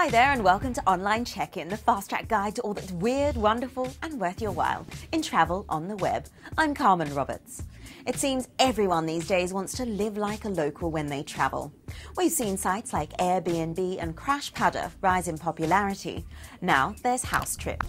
Hi there and welcome to Online Check-In, the fast-track guide to all that's weird, wonderful and worth your while in travel on the web. I'm Carmen Roberts. It seems everyone these days wants to live like a local when they travel. We've seen sites like Airbnb and Crashpadder rise in popularity. Now there's HouseTrip.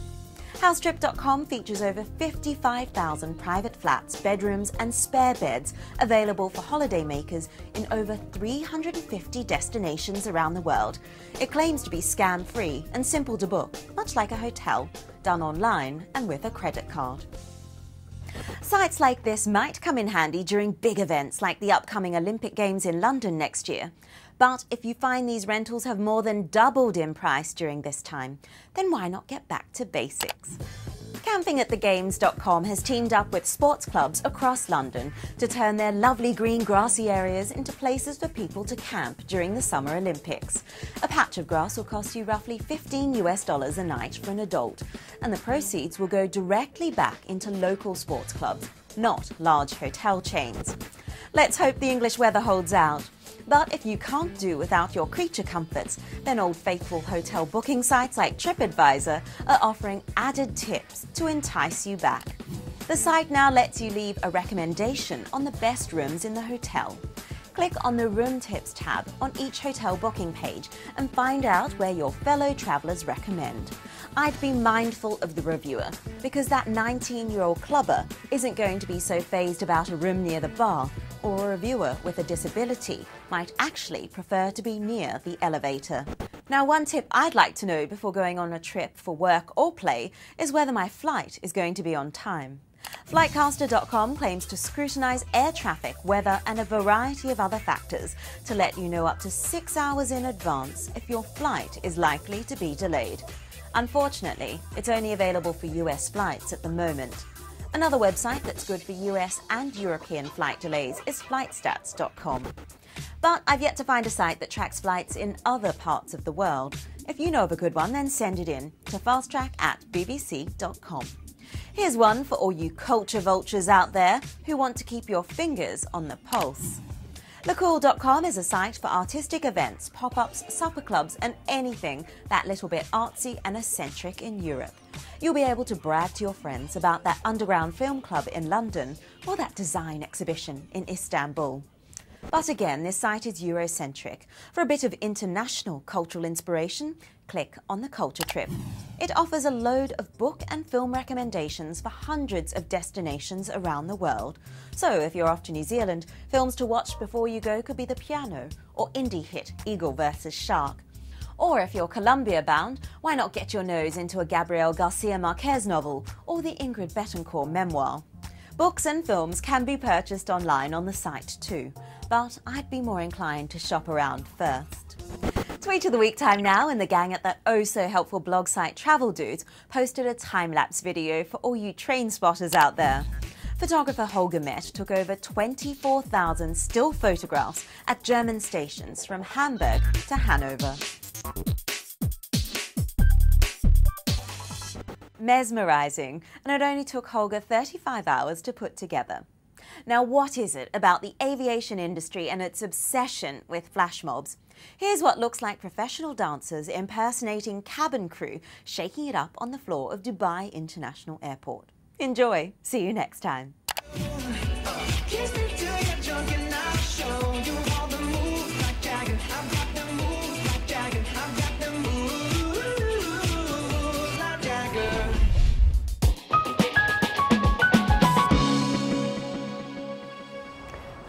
HouseTrip.com features over 55,000 private flats, bedrooms and spare beds available for holidaymakers in over 350 destinations around the world. It claims to be scam-free and simple to book, much like a hotel, done online and with a credit card. Sites like this might come in handy during big events like the upcoming Olympic Games in London next year. But if you find these rentals have more than doubled in price during this time, then why not get back to basics? CampingAtTheGames.com has teamed up with sports clubs across London to turn their lovely green grassy areas into places for people to camp during the Summer Olympics. A patch of grass will cost you roughly $15 a night for an adult, and the proceeds will go directly back into local sports clubs, not large hotel chains. Let's hope the English weather holds out. But if you can't do without your creature comforts, then old faithful hotel booking sites like TripAdvisor are offering added tips to entice you back. The site now lets you leave a recommendation on the best rooms in the hotel. Click on the Room Tips tab on each hotel booking page and find out where your fellow travellers recommend. I'd be mindful of the reviewer, because that 19-year-old clubber isn't going to be so fazed about a room near the bar, or a reviewer with a disability might actually prefer to be near the elevator. Now, one tip I'd like to know before going on a trip for work or play is whether my flight is going to be on time. Flightcaster.com claims to scrutinise air traffic, weather and a variety of other factors to let you know up to 6 hours in advance if your flight is likely to be delayed. Unfortunately, it's only available for US flights at the moment. Another website that's good for US and European flight delays is flightstats.com. But I've yet to find a site that tracks flights in other parts of the world. If you know of a good one, then send it in to fasttrack@bbc.com. Here's one for all you culture vultures out there who want to keep your fingers on the pulse. LeCool.com is a site for artistic events, pop-ups, supper clubs and anything that little bit artsy and eccentric in Europe. You'll be able to brag to your friends about that underground film club in London or that design exhibition in Istanbul. But again, this site is Eurocentric. For a bit of international cultural inspiration, click on the Culture Trip. It offers a load of book and film recommendations for hundreds of destinations around the world. So if you're off to New Zealand, films to watch before you go could be The Piano or indie hit Eagle vs. Shark. Or if you're Colombia bound, why not get your nose into a Gabriel Garcia Marquez novel or the Ingrid Betancourt memoir? Books and films can be purchased online on the site too, but I'd be more inclined to shop around first. Tweet of the Week time now, and the gang at that oh-so-helpful blog site Travel Dudes posted a time-lapse video for all you train spotters out there. Photographer Holger Met took over 24,000 still photographs at German stations from Hamburg to Hanover. Mesmerising, and it only took Holger 35 hours to put together. Now, what is it about the aviation industry and its obsession with flash mobs? Here's what looks like professional dancers impersonating cabin crew shaking it up on the floor of Dubai International Airport. Enjoy! See you next time.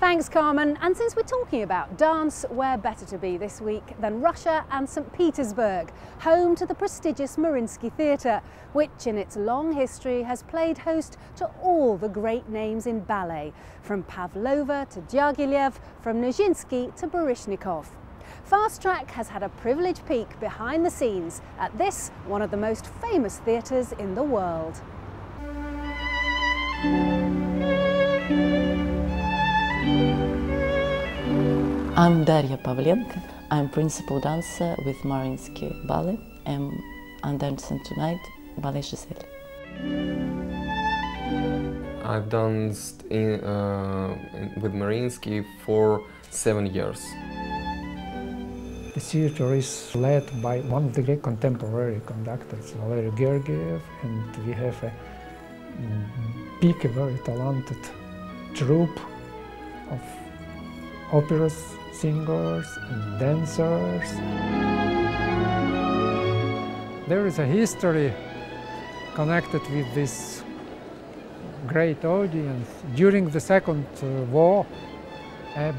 Thanks, Carmen. And since we're talking about dance, where better to be this week than Russia and St. Petersburg, home to the prestigious Mariinsky Theatre, which in its long history has played host to all the great names in ballet, from Pavlova to Dyagilev, from Nijinsky to Baryshnikov. Fast Track has had a privileged peek behind the scenes at this, one of the most famous theatres in the world. I'm Daria Pavlenko. I'm principal dancer with Mariinsky Ballet, and I'm dancing tonight Ballet Giselle. I've danced with Mariinsky for 7 years. The theater is led by one of the great contemporary conductors, Valery Gergiev, and we have a big, very talented troupe of opera singers and dancers. There is a history connected with this great audience. During the Second War, a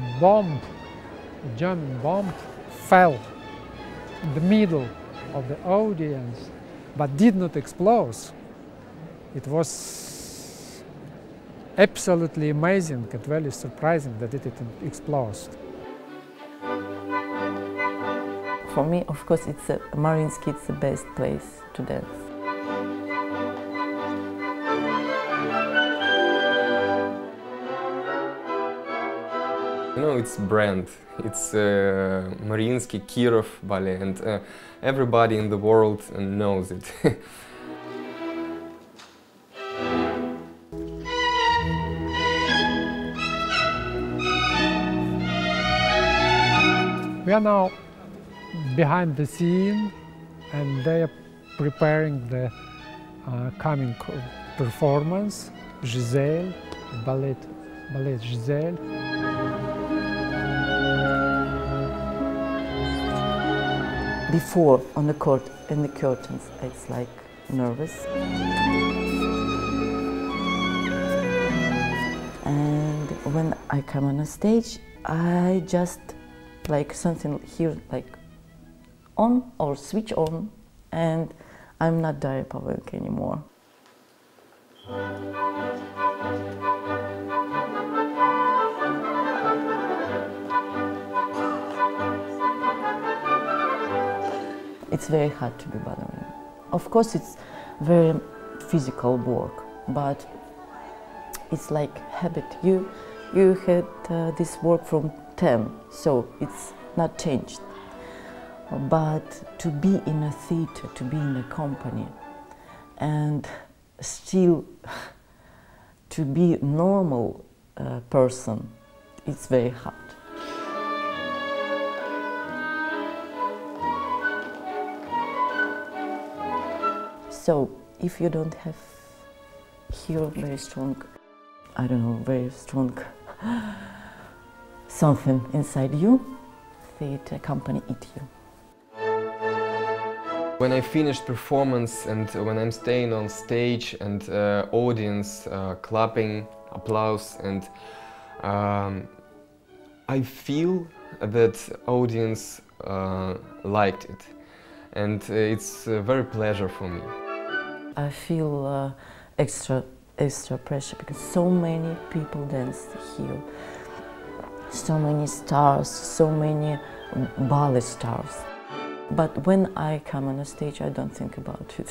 German bomb, fell in the middle of the audience, but did not explode. It was absolutely amazing and very surprising that it didn't explode. For me, of course, Mariinsky it's the best place to dance. You know, it's brand. It's Mariinsky Kirov ballet, and everybody in the world knows it. We are now behind the scene, and they are preparing the coming performance, Giselle, ballet Giselle. Before, on the court, in the curtains, it's like nervous. And when I come on a stage, I just like something here, like on or switch on, and I'm not Daria Pavlenka anymore. It's very hard to be ballerina. Of course, it's very physical work, but it's like habit. You had this work from 10, so it's not changed. But to be in a theater, to be in a company, and still to be a normal person, it's very hard. So if you don't have here very strong, I don't know, very strong something inside you, theater company eat you. When I finish performance and when I'm staying on stage and audience clapping, applause, and I feel that audience liked it, and it's a very pleasure for me. I feel extra pressure because so many people dance here, so many stars, so many ballet stars. But when I come on a stage, I don't think about it.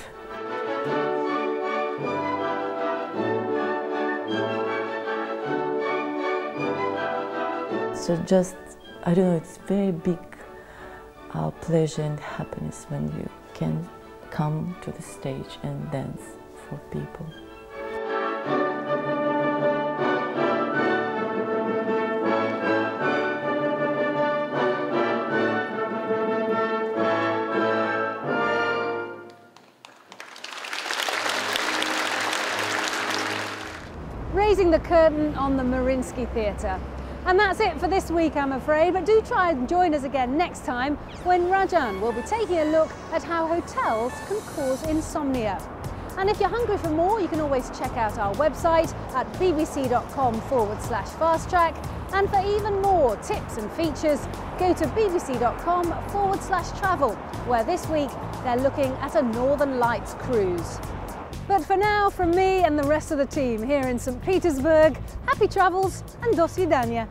So just, I don't know, it's very big pleasure and happiness when you can come to the stage and dance for people. Raising the curtain on the Mariinsky Theatre. And that's it for this week, I'm afraid, but do try and join us again next time when Rajan will be taking a look at how hotels can cause insomnia. And if you're hungry for more, you can always check out our website at bbc.com/fasttrack. And for even more tips and features, go to bbc.com/travel, where this week they're looking at a Northern Lights cruise. But for now, from me and the rest of the team here in St. Petersburg, happy travels and do svidaniya.